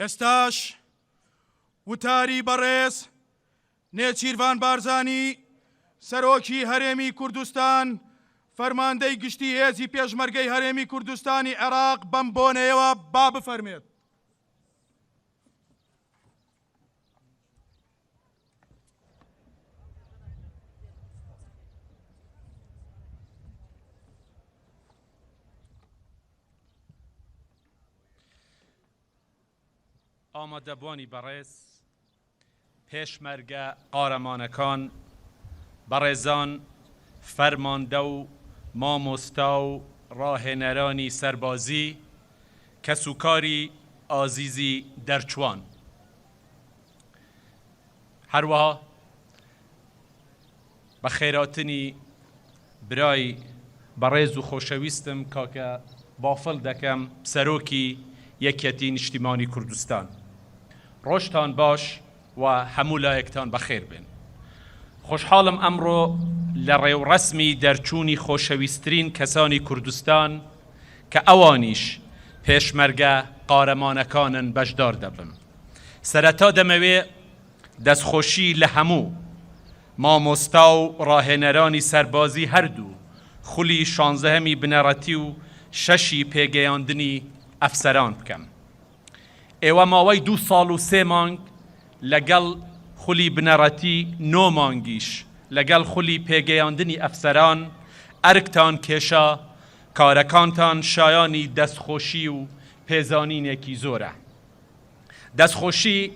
ئێستاش وتاری بەڕێز نێچیروان بارزانی سەرۆکی هەرێمی کوردستان فەرماندەی گشتی هێزی پێشمەرگەی هەرێمی کوردستانی عێراق بەم بۆنەیەوە با بفەرمێت. ئامادەبوانی بەڕێز پێشمەرگە قارەمانەکان بەڕێزان فەرماندە و مامۆستا و ڕاهێنەرانی سەربازی کەسوکاری ئازیزی دەرچوان هەروەها بە خێراتنی برای بەڕێز و خۆشەویستم کاکە بافڵ دەکەم سەرۆکی یەکێتی نیشتیمانی کوردستان. ڕۆژتان باش و هەموو لایەکتان بەخێر بێن. خۆشحاڵم ئەمڕۆ لە ڕێوڕەسمی دەرچوونی خۆشەویستترین کەسانی کوردستان کە ئەوانیش پێشمەرگە قارەمانەکانن بەشدار دەبم. سەرەتا دەمەوێ دەستخۆشی لە هەموو مامۆستا و ڕاهێنەرانی سەربازی هەردوو خولی 16هەمی بنەڕەتی و 6 پێگەیاندنی ئەفسەران بکەم. ئێوە ماوەی 2 ساڵ و 3 مانگ لەگەڵ خولی بنەڕەتی 9 مانگیش لەگەڵ خولی پێگەیاندنی ئەفسەران ئەرکتان کێشا کارەکانتان شایانی دەستخۆشی و پێزانینێکی زۆرە. دەستخۆشی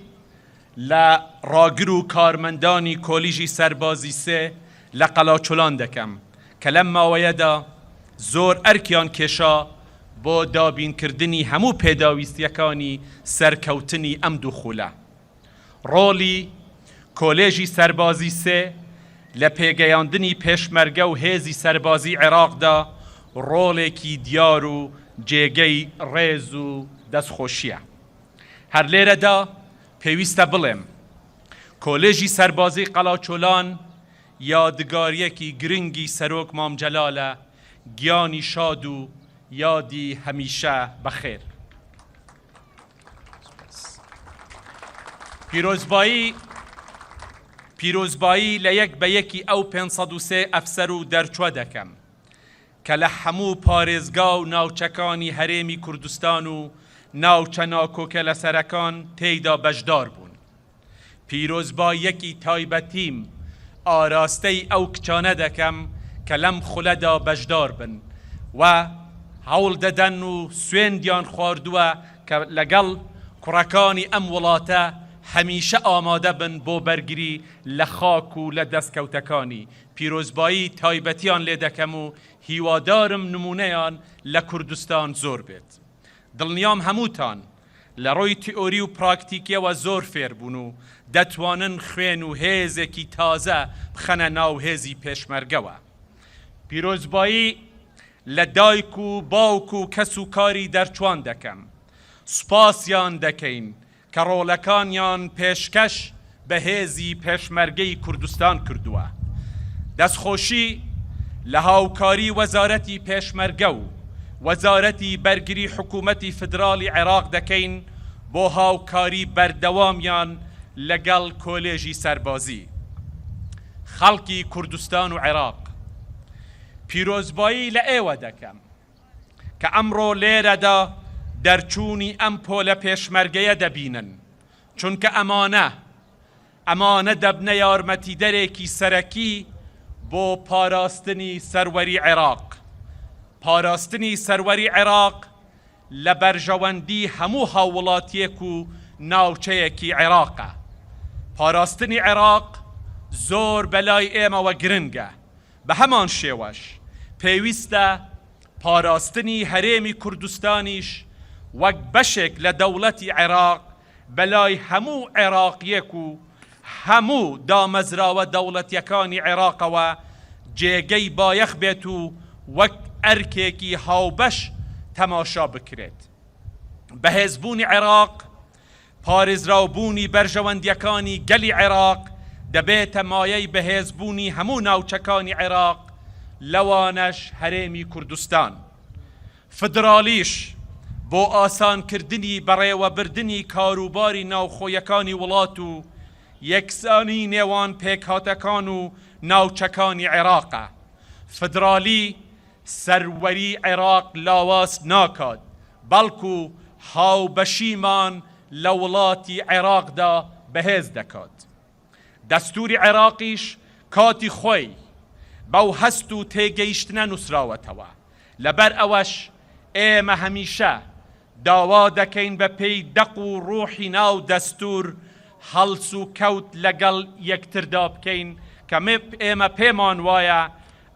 لە ڕاگر و کارمەندانی کۆلیژی سەربازی 3 لە قەلاچۆلان دەکەم کە لەم ماوەیەدا زۆر ئەرکیان کێشا بۆ دابینکردنی هەموو پێداویستیەکانی سەرکەوتنی ئەم دووخولە. ڕۆڵی کۆلێژی سەربازی 3 لە پێگەیاندنی پێشمەرگە و هێزی سەربازی عێراقدا ڕۆڵێکی دیار و جێگەی ڕێز و دەستخۆشیە. هەر لێرەدا پێویستە بڵێم کۆلێژی سەربازی قەلاچۆلان یادگاریەکی گرنگی سەرۆک مامجەلالە، گیانی شاد و یادی هەمیشە بەخێر. پیرۆزبایی لە یەک بە یەکی ئەو 503 ئەفسەر و دەرچوە دەکەم کە لە هەموو پارێزگا و ناوچەکانی هەرێمی کوردستان و ناوچە ناکۆکە لەسەرەکان تێیدا بەشدار بوون. پیرۆزباییەکی تایبەتیم ئاراستەی ئەو کچانە دەکەم کە لەم خولەدا بەشدار بن و هەوڵ دەدەن و سوێندیان خواردووە کە لەگەڵ کوڕەکانی ئەم وڵاتە هەمیشە ئامادە بن بۆ بەرگری لە خاک و لە دەستکەوتەکانی. پیرۆزبایی تایبەتیان لێ دەکەم و هیوادارم نمونەیان لە کوردستان زۆر بێت. دڵنیام هەمووتان لە ڕۆی تیۆری و پراکتیکیەوە زۆر فێر بوون و دەتوانن خوێن و هێزێکی تازە بخەنە ناو هێزی پێشمەرگەوە. پیرۆزبایی لە دایک و باوک و کەس و کاری دەرچوان دەکەم. سوپاسیان دەکەین کە ڕۆڵەکانیان پێشکەش بە هێزی پێشمەرگەی کوردستان کردووە. دەستخۆشی لە هاوکاری وەزارەتی پێشمەرگە و وەزارەتی بەرگری حکوومەتی فدرالی عێراق دەکەین بۆ هاوکاری بەردەوامیان لەگەڵ کۆلێژی سەربازی. خەڵکی کوردستان و عێراق پیرۆزبایی لە ئێوە دەکەم کە ئەمڕۆ لێرەدا دەرچوونی ئەم پۆلە پێشمەرگەیە دەبینن، چونکە ئەمانە دەبنە یارمەتیدەرێکی سەرەکی بۆ پاراستنی سەروەری عێراق. پاراستنی سەروەری عێراق لە بەرژەوەندی هەموو هاووڵاتیەک و ناوچەیەکی عێراقە. پاراستنی عێراق زۆر بەلای ئێمەوە گرنگە. بە هەمان شێوەش پێویستە پاراستنی هەرێمی کوردستانیش وەک بەشێک لە دەوڵەتی عێراق بەلای هەموو عێراقیەک و هەموو دامەزراوە دەوڵەتیەکانی عێراقەوە جێگەی بایەخ بێت و وەک ئەرکێکی هاوبەش تەماشا بکرێت. بەهێزبوونی عێراق پارێزراوبوونی بەرژەوەندیەکانی گەلی عێراق دەبێتە مایەی بەهێزبوونی هەموو ناوچەکانی عێراق، لەوانەش هەرێمی کوردستان. فدرالیش بۆ ئاسانکردنی بەڕێوەبردنی کاروباری ناوخۆیەکانی وڵات و یەکسانی نێوان پێکهاتەکان و ناوچەکانی عێراقە. فدرالی سەروەری عێراق لاواز ناکات، بەڵکو هاوبەشیمان لە وڵاتی عێراقدا بەهێز دەکات. دەستوری عێراقیش کاتی خۆی بەو هەست و تێگەیشتنە نووسراوەتەوە. لەبەر ئەوەش ئێمە هەمیشە داوا دەکەین بە پێی دەق و ڕوحی ناو دەستور هەڵس و کەوت لەگەڵ یەکتردا بکەین کە ئێمە پێمان وایە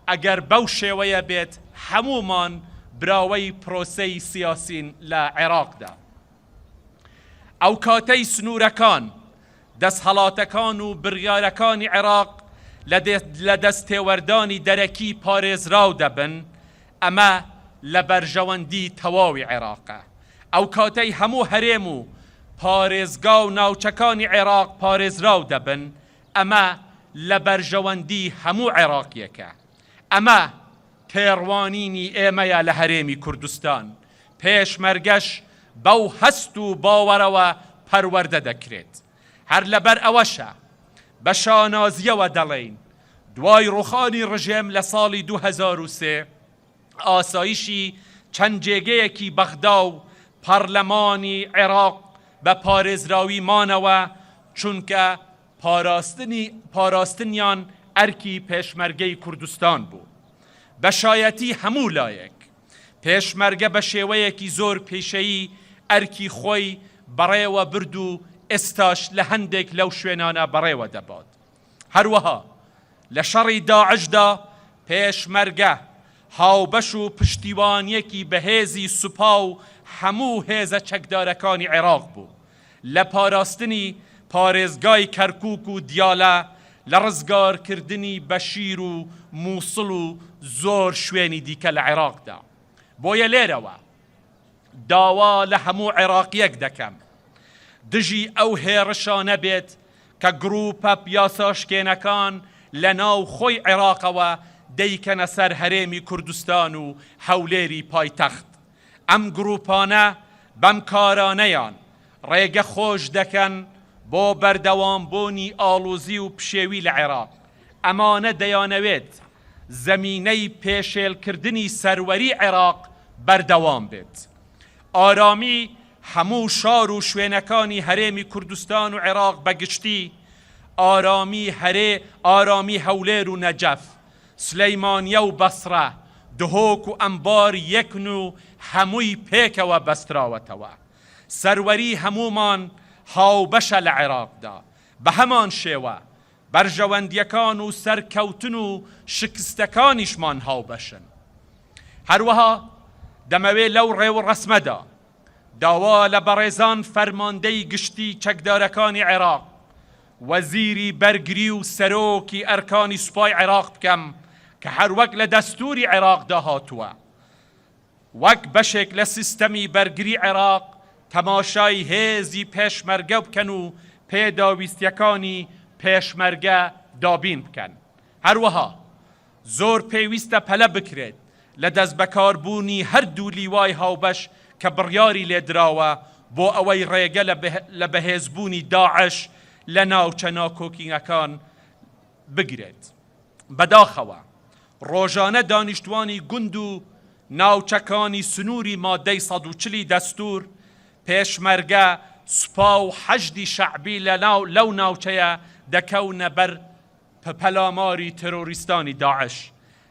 ئەگەر بەو شێوەیە بێت هەمومان براوەی پرۆسەی سیاسین لە عێراقدا. ئەو کاتەی سنوورەکان دەستهەڵاتەکان و بڕیارەکانی عێراق لە دەستێوەردانی دەرەکی پارێزراو دەبن، ئەمە لە بەرژەوەندی تەواوی عێراقە. ئەو کاتەی هەموو هەرێم و پارێزگا و ناوچەکانی عێراق پارێزراو دەبن، ئەمە لە بەرژەوەندی هەموو عێراقیەکە. ئەمە تێڕوانینی ئێمەیە لە هەرێمی کوردستان. پێشمەرگەش بەو هەست و باوەرەوە پەروەردە دەکرێت. هەر لەبەر ئەوەشە بە شانازیەوە دەڵێین دوای ڕوخانی ڕژێم لە ساڵی 2003 ئاسایشی چەند جێگەیەکی بەغدا و پەرلەمانی عێراق بە پارێزراوی مانەوە، چونکە پاراستنیان ئەرکی پێشمەرگەی کوردستان بوو. بەشایەتی هەموو لایەک پێشمەرگە بە شێوەیەکی زۆر پێشەیی ئەرکی خۆی بەڕێوە برد و ئێستاش لە هەندێک لەو شوێنانە بەڕێوە دەبات. هەروەها لە شەڕی داعشدا پێشمەرگە هاوبەش و پشتیوانیەکی بەهێزی سوپا و هەموو هێزە چەکدارەکانی عێراق بوو لە پاراستنی پارێزگای کەرکووک و دیالە، لە ڕزگارکردنی بەشیر و مووسڵ و زۆر شوێنی دیکە لە عێراقدا. بۆیە لێرەوە داوا لە هەموو عێراقیەک دەکەم دژی ئەو هێڕشانە بێت کە گروپە پیاساشکێنەکان لە ناو خۆی عێراقەوە دەیکەنە سەر هەرێمی کوردستان و هەولێری پایتەخت. ئەم گروپانە بەم کارانەیان ڕێگە خۆش دەکەن بۆ بەردەوامبوونی ئاڵوزی و پشێوی لە عێراق. ئەمانە دەیانەوێت زەمینەی پێشێلکردنی سەروەری عێراق بەردەوام بێت. ئارامی هەموو شار و شوێنەکانی هەرێمی کوردستان و عێراق بەگشتی، ئارامی هەولێر و نەجەف، سلەیمانیە و بەسرە، دهۆک و ئەمبار یەکن و هەمووی پێکەوە بەستراوەتەوە. سەروەری هەمومان هاوبەشە لە عێراقدا. بە هەمان شێوە بەرژەوەندیەکان و سەرکەوتن و شکستەکانیشمان هاوبەشن. هەروەها دەمەوێت لەو ڕێو ڕەسمەدا داوا لە بەڕێزان فەرماندەی گشتی چەکدارەکانی عێراق، وەزیری بەرگری و سەرۆکی ئەرکانی سوپای عێراق بکەم کە هەروەک لە دەستوری عێراقدا هاتووە، وەک بەشێک لە سیستەمی بەرگری عێراق تەماشای هێزی پێشمەرگە بکەن و پێداویستیەکانی پێشمەرگە دابین بکەن. هەروەها زۆر پێویستە پەلە بکرێت لە دەست بەکاربوونی هەردوو لیوای هاوبەش کە بڕیاری لێدراوە بۆ ئەوەی ڕێگە لە بەهێزبوونی داعش لە ناوچە ناکۆکینەکان بگرێت. بەداخەوە ڕۆژانە دانیشتوانی گوند و ناوچەکانی سنووری مادەی 140 دەستور، پێشمەرگە، سوپا و حەشدی شەعبی لەو ناوچەیە دەکەونە بەر پەلاماری تەرۆریستانی داعش.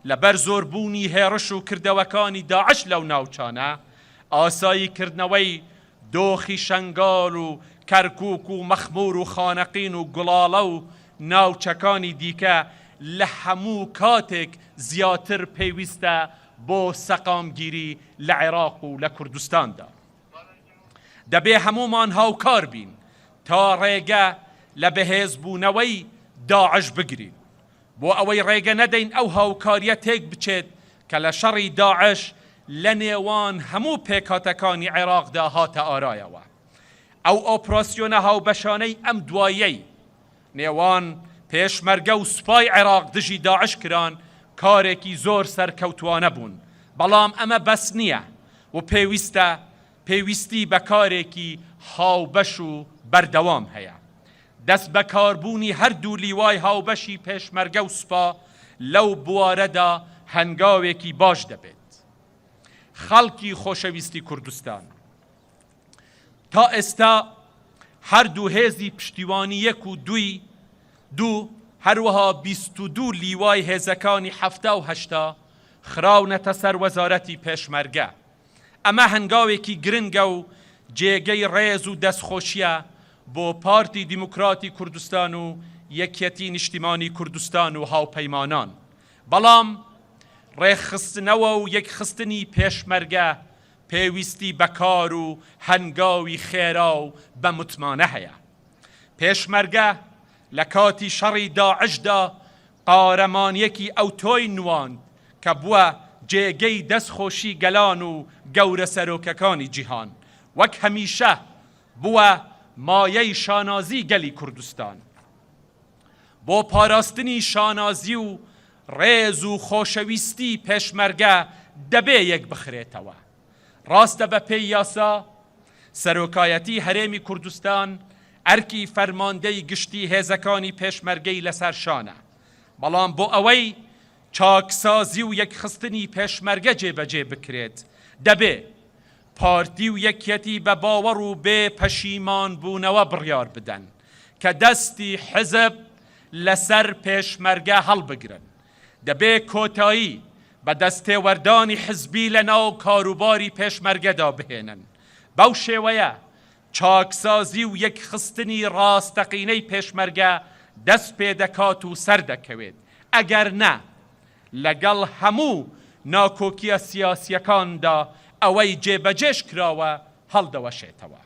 لەبەر زۆربوونی هێرش و کردەوەکانی داعش لەو ناوچانە، ئاساییکردنەوەی دۆخی شەنگال و کەرکووک و مەخمور و خانەقین و گوڵاڵە و ناوچەکانی دیکە لە هەموو کاتێک زیاتر پێویستە بۆ سەقامگیری لە عێراق و لە کوردستاندا. دەبێ هەمومان هاوکار بین تا ڕێگە لە بەهێزبوونەوەی داعش بگرین، بۆ ئەوەی ڕێگە نەدەین ئەو هاوکاریە تێک بچێت کە لە شەڕی داعش لە نێوان هەموو پێکهاتەکانی عێراقدا هاتە ئارایەوە. ئەو ئۆپراسیۆنە هاوبەشانەی ئەم دوایەی نێوان پێشمەرگە و سوپای عێراق دژی داعش کران کارێکی زۆر سەرکەوتوانە بوون، بەڵام ئەمە بەس نییە و پێویستە پێویستی بە کارێکی هاوبەش و بەردەوام هەیە. دەست بە کاربوونی هەردوو لیوای هاوبەشی پێشمەرگە و سوپا لەو بوارەدا هەنگاوێکی باش دەبێت. خەڵکی خۆشەویستی کوردستان، تا ئێستا هەردوو هێزی پشتیوانی یەک و دوو هەروەها 22 لیوای هێزەکانی 78 خراونەتە سەر وەزارەتی پێشمەرگە. ئەمە هەنگاوێکی گرنگە و جێگەی ڕێز و دەستخۆشیە بۆ پارتی دیموکراتی کوردستان و یەکێتی نیشتیمانی کوردستان و هاوپەیمانان. بەڵام ڕێخستنەوە و یەکخستنی پێشمەرگە پێویستی بەکار و هەنگاوی خێرا و بە متمانە هەیە. پێشمەرگە لە کاتی شەڕی داعشدا قارەمانیەکی ئەو تۆی نواند کە بووە جێگەی دەستخۆشی گەلان و گەورە سەرۆکەکانی جیهان. وەک هەمیشە بووە مایەی شانازی گەلی کوردستان. بۆ پاراستنی شانازی و ڕێز و خۆشەویستی پێشمەرگە دەبێ یەک بخرێتەوە. ڕاستە بە پێی یاسا سەرۆکایەتی هەرێمی کوردستان ئەرکی فەرماندەی گشتی هێزەکانی پێشمەرگەی لەسەر شانە. بەڵام بۆ ئەوەی چاکسازی و یەکخستنی پێشمەرگە جێبەجێ بکرێت دەبێ پارتی و یەکێتی بە باوەڕ و بێ پەشیمان بوونەوە بڕیار بدەن کە دەستی حزب لەسەر پێشمەرگە هەڵبگرن. دەبێ کۆتایی بە دەستێوەردانی حزبی لە ناو کاروباری پێشمەرگەدا بهێنن. بەو شێوەیە چاکسازی و یەکخستنی ڕاستەقینەی پێشمەرگە دەست پێ دەکات و سەر دەکەوێت. ئەگەر نە لەگەڵ هەموو ناکۆکیە سیاسیەکاندا ئەوەی جێبەجێش کراوە هەڵدەوەشێتەوە.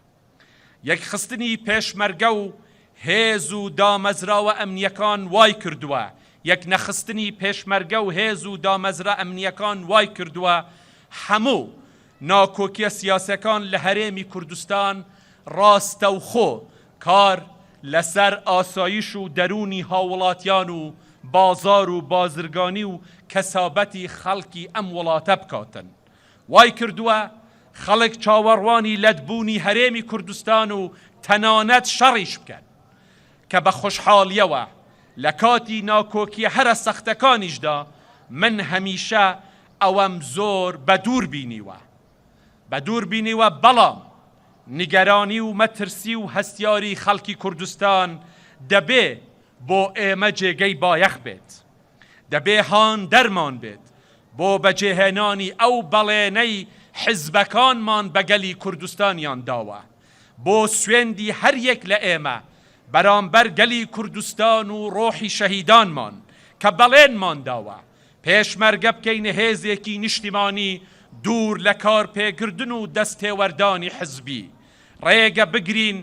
یەکخستنی پێشمەرگە و هێز و دامەزراوە ئەمنیەکان وای کردووە، یەک نەخستنی پێشمەرگە و هێز و دامەزرا ئەمنیەکان وای کردووە هەموو ناکۆکیە سیاسەکان لە هەرێمی کوردستان ڕاستەوخۆ کار لەسەر ئاسایش و دەرونی هاوڵاتیان و بازار و بازرگانی و کەسابەتی خەڵکی ئەم وڵاتە بکاتن. وای کردووە خەڵک چاوەڕوانی لەتبوونی هەرێمی کوردستان و تەنانەت شەڕیش بکەن کە بە خۆشحاڵیەوە لە کاتی ناکۆکی هەرە سەختەکانیشدا من هەمیشە ئەوەم زۆر بەدوور بینیوە بەڵام نیگەرانی و مەترسی و هەستیاری خەڵکی کوردستان دەبێ بۆ ئێمە جێگەی بایەخ بێت. دەبێ هان دەرمان بێت بۆ بەجێهێنانی ئەو بەڵێنەی حیزبەکانمان بەگەلی کوردستانیان داوە، بۆ سوێندی هەر یەک لە ئێمە بەرامبەر گەلی کوردستان و ڕۆحی شەهیدانمان کە بەڵێنمان داوە پێشمەرگە بکەینە هێزێکی نیشتیمانی دوور لە کار پێگردن و دەستێوەردانی حزبی. ڕێگە بگرین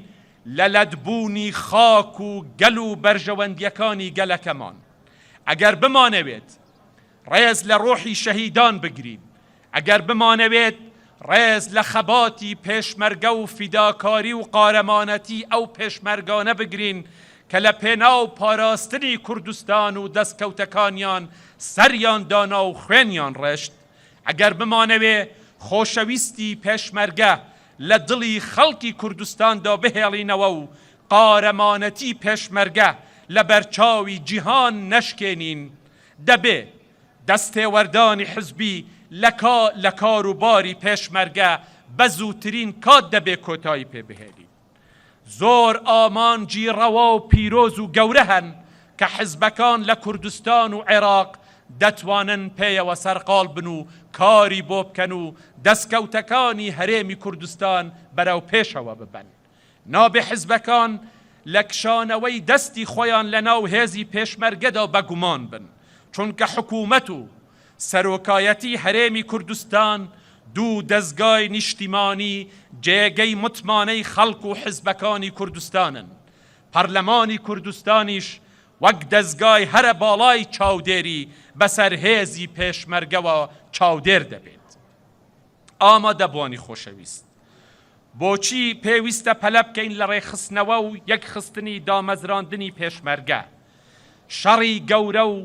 لە لەتبوونی خاک و گەل و بەرژەوەندیەکانی گەلەکەمان. ئەگەر بمانەوێت ڕێز لە ڕۆحی شەهیدان بگرین، ئەگەر بمانەوێت ڕێز لە خەباتی پێشمەرگە و فیداکاری و قارەمانەتی ئەو پێشمەرگانە بگرین کە لە پێناو پاراستنی کوردستان و دەستکەوتەکانیان سەریان دانا و خوێنیان ڕێشت، ئەگەر بمانەوێ خۆشەویستی پێشمەرگە لە دڵی خەڵکی کوردستاندا بهێڵینەوە و قارەمانەتی پێشمەرگە لە بەرچاوی جیهان نەشکێنین، دەبێ دەستێوەردانی حزبی لە کاروباری پێشمەرگە بە زووترین کات دەبێ کۆتایی پێبهێنین. زۆر ئامانجی ڕەوا و پیرۆز و گەورە هەن کە حزبەکان لە کوردستان و عێراق دەتوانن پێیەوە سەرقاڵ بن و کاری بۆ بکەن و دەستکەوتەکانی هەرێمی کوردستان بەرەو پێشەوە ببەن. نابێ حزبەکان لە کشانەوەی دەستی خۆیان لە ناو هێزی پێشمەرگەدا بەگومان بن، چونکە حکوومەت و سەرۆکایەتی هەرێمی کوردستان دوو دەستگای نیشتیمانی جێگەی متمانەی خەڵک و حزبەکانی کوردستانن. پەرلەمانی کوردستانیش وەک دەستگای هەرە باڵای چاودێری بەسەر هێزی پێشمەرگەوە چاودێر دەبێت. ئامادەبوانی خۆشەویست، بۆچی پێویستە پەلە بکەین لە ڕێخستنەوە و یەکخستنی دامەزراندنی پێشمەرگە؟ شەڕی گەورە و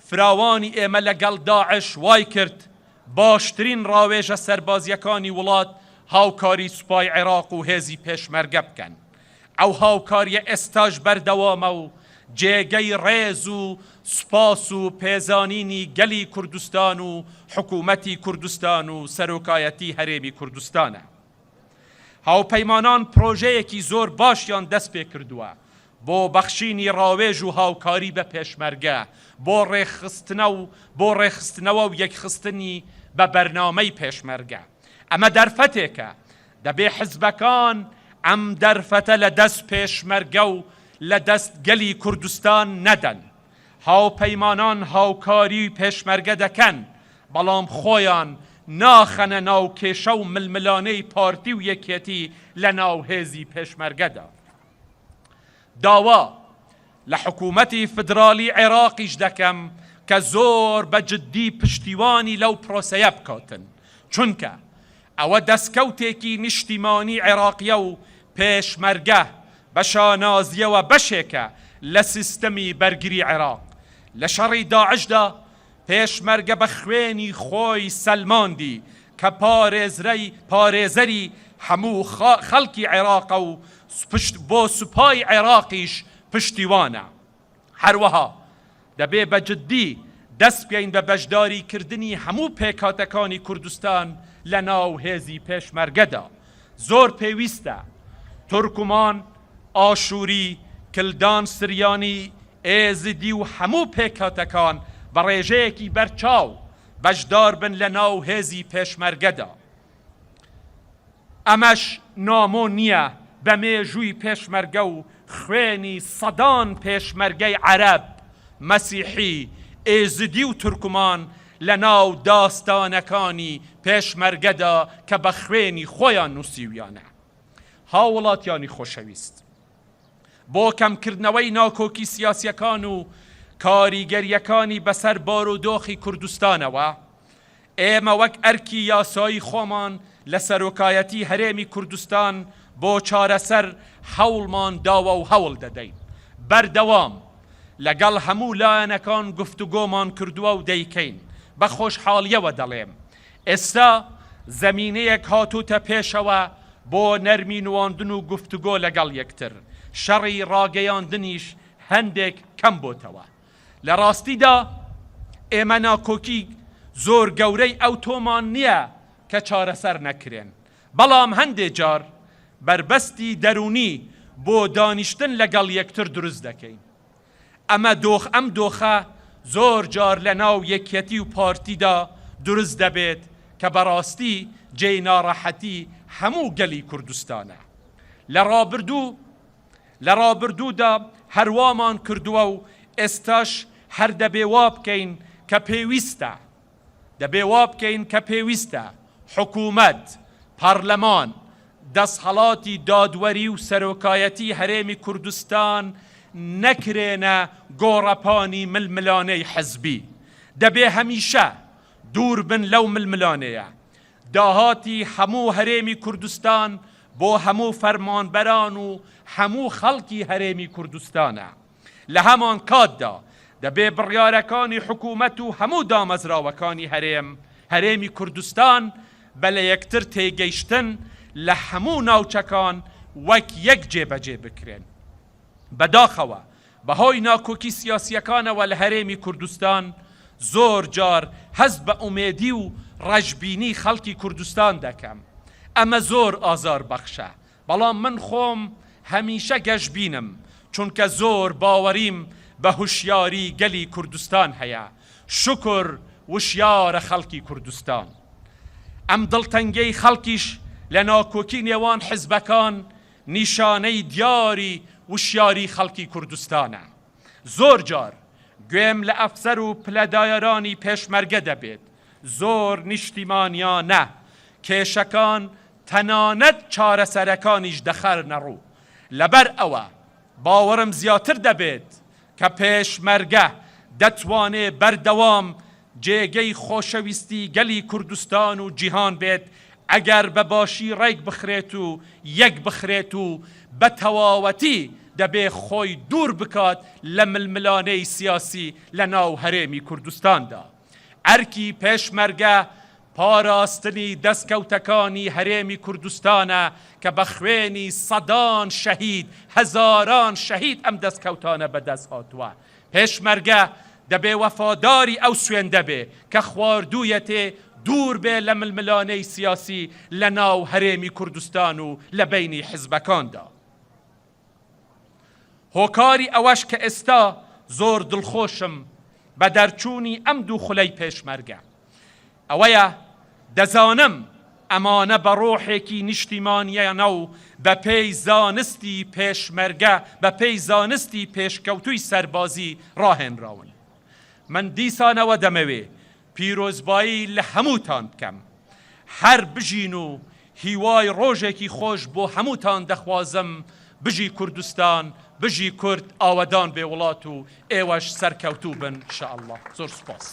فراوانی ئێمە لەگەڵ داعش وای کرد باشترین ڕاوێژە سەربازیەکانی وڵات هاوکاری سوپای عێراق و هێزی پێشمەرگە بکەن. ئەو هاوکاریە ئێستاش بەردەوامە و جێگەی ڕێز و سوپاس و پێزانینی گەلی کوردستان و حکوومەتی کوردستان و سەرۆکایەتی هەرێمی کوردستانە. هاوپەیمانان پرۆژەیەکی زۆر باشیان دەست پێ کردووە بۆ بەخشینی ڕاوێژ و هاوکاری بە پێشمەرگە، بۆ ڕێخستنەوە و یەکخستنی بە بەرنامەی پێشمەرگە. ئەمە دەرفەتێکە دەبێ حزبەکان ئەم دەرفەتە لە دەست پێشمەرگە و لە دەست گەلی کوردستان نەدەن. هاوپەیمانان هاوکاری پێشمەرگە دەکەن، بەڵام خۆیان ناخەنە ناو کێشە و ململانەی پارتی و یەکێتی لە ناو هێزی پێشمەرگەدا. داوا لە حکوومەتی فدرالی عێراقیش دەکەم کە زۆر بە جددی پشتیوانی لەو پرۆسەیە بکاتن، چونکە ئەوە دەستکەوتێکی نیشتیمانی عێراقیە و پێشمەرگە بە شانازیەوە بەشێکە لە سیستەمی بەرگری عێراق. لە شەڕی داعشدا پێشمەرگە بە خوێنی خۆی سەلماندی کە پارێزەری هەموو خەڵکی عێراقە و بۆ سوپای عێراقیش پشتیوانە. هەروەها دەبێ بە جددی دەست بکەین بە بەشداریکردنی هەموو پێکهاتەکانی کوردستان لە ناو هێزی پێشمەرگەدا. زۆر پێویستە تورکمان، ئاشووری، کلدان، سریانی، ئێزدی و هەموو پێکهاتەکان بە ڕێژەیەکی بەرچاو بەشدار بن لە ناو هێزی پێشمەرگەدا. ئەمەش نامۆ نییە بە مێژووی پێشمەرگە و خوێنی سەدان پێشمەرگەی عەرەب، مەسیحی، ئێزدی و تورکمان لە ناو داستانەکانی پێشمەرگەدا کە بە خوێنی خۆیان نووسیویانە. هاوڵاتیانی خۆشەویست، بۆ کەمکردنەوەی ناکۆکی سیاسیەکان و کاریگەریەکانی بەسەر بارودۆخی کوردستانەوە، ئێمە وەک ئەرکی یاسایی خۆمان لە سەرۆکایەتی هەرێمی کوردستان بۆ چارەسەر هەوڵمان داوە و هەوڵ دەدەین. بەردەوام لەگەڵ هەموو لایەنەکان گفتوگۆمان کردووە و دەیکەین. بە خۆشحاڵیەوە دەڵێم ئێستا زەمینەیەک هاتووتە پێشەوە بۆ نەرمی نواندن و گفتوگۆ لەگەڵ یەکتر. شەڕی ڕاگەیاندنیش هەندێک کەم بۆتەوە. لە ڕاستیدا ئێمە ناکۆکی زۆر گەورەی ئەو تۆمان نییە کە چارەسەر نەکرێن، بەڵام هەندێک جار بربەستی دەرونی بۆ دانیشتن لەگەڵ یەکتر دروست دەکەین. ئەم دۆخە زۆر جار لە ناو یەکێتی و پارتیدا دروست دەبێت کە بەڕاستی جێی ناڕەحەتی هەموو گەلی کوردستانە. لە ڕابردوودا هەروامان کردووە و ئێستاش هەر دەبێ وا بکەین کە پێویستە حکوومەت، پەرلەمان، دەسەڵاتی دادوەری و سەرۆکایەتی هەرێمی کوردستان نەکرێنە گۆڕەپانی ململانەی حزبی. دەبێ هەمیشە دوور بن لەو ململانەیە. داهاتی هەموو هەرێمی کوردستان بۆ هەموو فەرمانبەران و هەموو خەڵکی هەرێمی کوردستانە. لە هەمان کاتدا دەبێ بڕیارەکانی حکوومەت و هەموو دامەزراوەکانی هەرێمی کوردستان بە لە یەکتر تێگەیشتن لە هەموو ناوچەکان وەک یەک جێبەجێ بکرێن. بەداخەوە بەهۆی ناکۆکی سیاسیەکانەوە لە هەرێمی کوردستان زۆر جار هەست بە ئومێدی و ڕەشبینی خەڵکی کوردستان دەکەم. ئەمە زۆر ئازار بەخشە، بەڵام من خۆم هەمیشە گەشبینم، چونکە زۆر باوەریم بە هوشیاری گەلی کوردستان هەیە. شکر وشیارە خەڵکی کوردستان. ئەم دڵتەنگەی خەڵکیش لە ناکۆکی نێوان حزبەکان نیشانەی دیاری وشیاری خەڵکی کوردستانە. زۆر جار گوێم لە ئەفسەر و پلەدایەرانی پێشمەرگە دەبێت، زۆر نیشتیمانیانە، کێشەکان تەنانەت چارەسەرەکانیش دەخەرنە ڕوو. لەبەر ئەوە باوەڕم زیاتر دەبێت کە پێشمەرگە دەتوانێ بەردەوام جێگەی خۆشەویستی گەلی کوردستان و جیهان بێت ئەگەر بە باشی ڕێک بخرێت و یەک بخرێت و بە تەواوەتی دەبێ خۆی دوور بکات لە ململانەی سیاسی لە ناو هەرێمی کوردستاندا. ئەرکی پێشمەرگە پاراستنی دەستکەوتەکانی هەرێمی کوردستانە کە بە خوێنی سەدان شەهید هەزاران شەهید ئەم دەستکەوتانە بەدەست هاتووە. پێشمەرگە دەبێ وەفاداری ئەو سوێندە بێ کە خواردوویەتێ دوور بێ لە ململانەی سیاسی لە ناو هەرێمی کوردستان و لە بینی حزبەکاندا. هۆکاری ئەوەش کە ئێستا زۆر دڵخۆشم بە دەرچوونی ئەم دوو خولەی پێشمەرگە ئەوەیە دەزانم ئەمانە بە ڕۆحێکی نیشتیمانیانە و بە پێی زانستی پێشمەرگە بە پێی زانستی پێشکەوتووی سەربازی ڕاهێنراون. من دیسانەوە دەمەوێ پیرۆزبایی لە هەمووتان بکەم، هەر بژین و هیوای ڕۆژێکی خۆش بۆ هەمووتان دەخوازم. بژی کوردستان، بژی کورد ئاوەدان بێ وڵات و ئێوەش سەرکەوتوو بن ئینشاءالله. زۆر سوپاس.